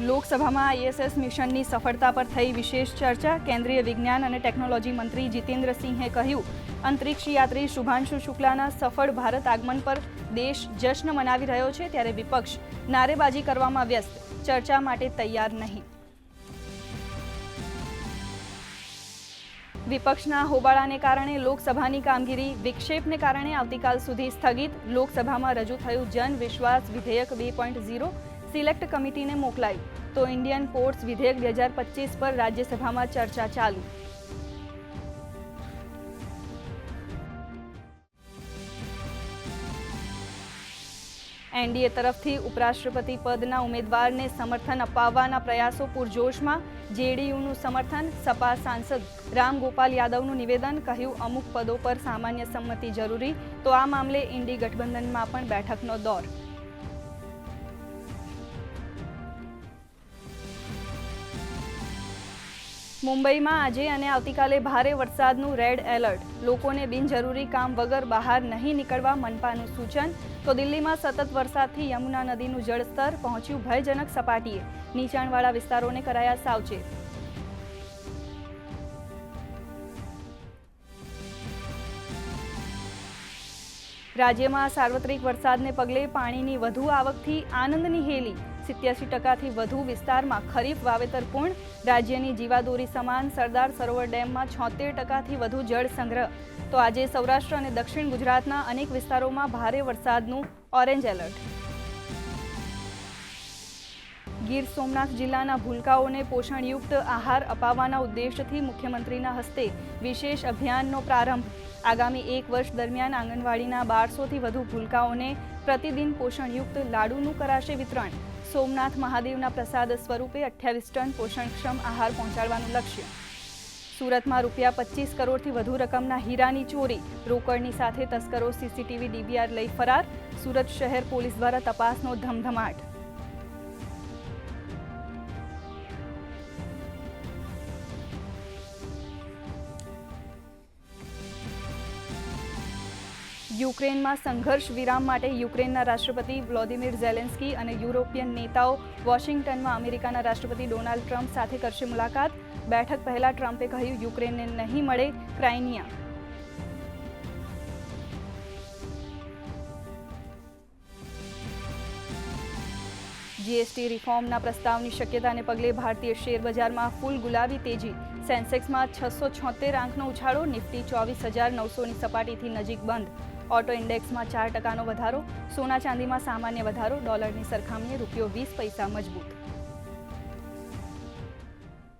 લોકસભામાં આઈએસએસ મિશનની સફળતા પર થઈ વિશેષ ચર્ચા। કેન્દ્રીય વિજ્ઞાન અને ટેકનોલોજી મંત્રી જીતેન્દ્રસિંહે કહ્યું, અંતરિક્ષ યાત્રી શુભાંશુ શુક્લાના સફળ ભારત આગમન પર દેશ જશ્ન મનાવી રહ્યો છે, ત્યારે વિપક્ષ નારેબાજી કરવામાં વ્યસ્ત, ચર્ચા માટે તૈયાર નહીં। વિપક્ષના હોબાળાને કારણે લોકસભાની કામગીરી વિક્ષેપને કારણે આવતીકાલ સુધી સ્થગિત। લોકસભામાં રજૂ થયું જન વિશ્વાસ વિધેયક 2.0 સિલેક્ટ કમિટીને મોકલાયું, તો ઇન્ડિયન પોર્ટ્સ વિધેયક 2025 પર રાજ્યસભામાં ચર્ચા ચાલુ। એનડીએ તરફથી ઉપરાષ્ટ્રપતિ પદના ઉમેદવારને સમર્થન અપાવવાના પ્રયાસો પૂરજોશમાં। જેડીયુનું સમર્થન, સપા સાંસદ રામ ગોપાલ યાદવનું નિવેદન, કહ્યું અમુક પદો પર સામાન્ય સંમતિ જરૂરી, તો આ મામલે ઇન્ડી ગઠબંધનમાં પણ બેઠકનો દોર। મુંબઈમાં આજે અને આવતીકાલે ભારે વરસાદનું રેડ એલર્ટ, લોકોને બિનજરૂરી કામ વગર બહાર નહીં નીકળવા મનપાનું સૂચન। તો દિલ્હીમાં સતત વરસાદથી યમુના નદીનું જળસ્તર પહોંચ્યું ભયજનક સપાટીએ, નીચાણવાળા વિસ્તારોને કરાયા સાવચેત। રાજ્યમાં સાર્વત્રિક વરસાદને પગલે પાણીની વધુ આવકથી આનંદની હેલી, 87% વધુ વિસ્તારમાં ખરીફ વાવેતર પૂર્ણ। રાજ્યની જીવાદોરી સમાન સરદાર સરોવર ડેમમાં 76% વધુ જળ સંગ્રહ। તો આજે સૌરાષ્ટ્ર અને દક્ષિણ ગુજરાતના અનેક વિસ્તારોમાં ભારે વરસાદનું ઓરેન્જ એલર્ટ। ગીર સોમનાથ જિલ્લાના ભૂલકાઓને પોષણયુક્ત આહાર અપાવવાના ઉદ્દેશથી મુખ્યમંત્રીના હસ્તે વિશેષ અભિયાનનો પ્રારંભ। આગામી 1 વર્ષ દરમિયાન આંગણવાડીના 1200થી વધુ ભૂલકાઓને પ્રતિદિન પોષણયુક્ત લાડુનું કરાશે વિતરણ। સોમનાથ મહાદેવના પ્રસાદ સ્વરૂપે 28 ટન પોષણક્ષમ આહાર પહોંચાડવાનું લક્ષ્ય। સુરતમાં ₹25 કરોડથી વધુ રકમના હીરાની ચોરી, રોકડની સાથે તસ્કરો સીસીટીવી ડીવીઆર લઈ ફરાર। સુરત શહેર પોલીસ દ્વારા તપાસનો ધમધમાટ। યુક્રેનમાં સંઘર્ષ વિરામ માટે યુક્રેનના રાષ્ટ્રપતિ વ્લોદિમીર ઝેલેન્સ્કી અને યુરોપિયન નેતાઓ વોશિંગ્ટનમાં અમેરિકાના રાષ્ટ્રપતિ ડોનાલ્ડ ટ્રમ્પ સાથે કરશે મુલાકાત। બેઠક પહેલા ટ્રમ્પે કહ્યું, યુક્રેનને નહીં મળે ક્રાઇમિયા। જીએસટી રિફોર્મના પ્રસ્તાવની શક્યતાને પગલે ભારતીય શેર બજારમાં ફૂલ ગુલાબી તેજી। સેન્સેક્સમાં 676 આંકનો ઉછાળો, નિફ્ટી 24,900ની સપાટીથી નજીક બંધ। ઓટો ઇન્ડેક્સમાં 4%નો વધારો। સોના ચાંદીમાં સામાન્ય વધારો, ડોલરની સરખામણીએ ₹20 મજબૂત।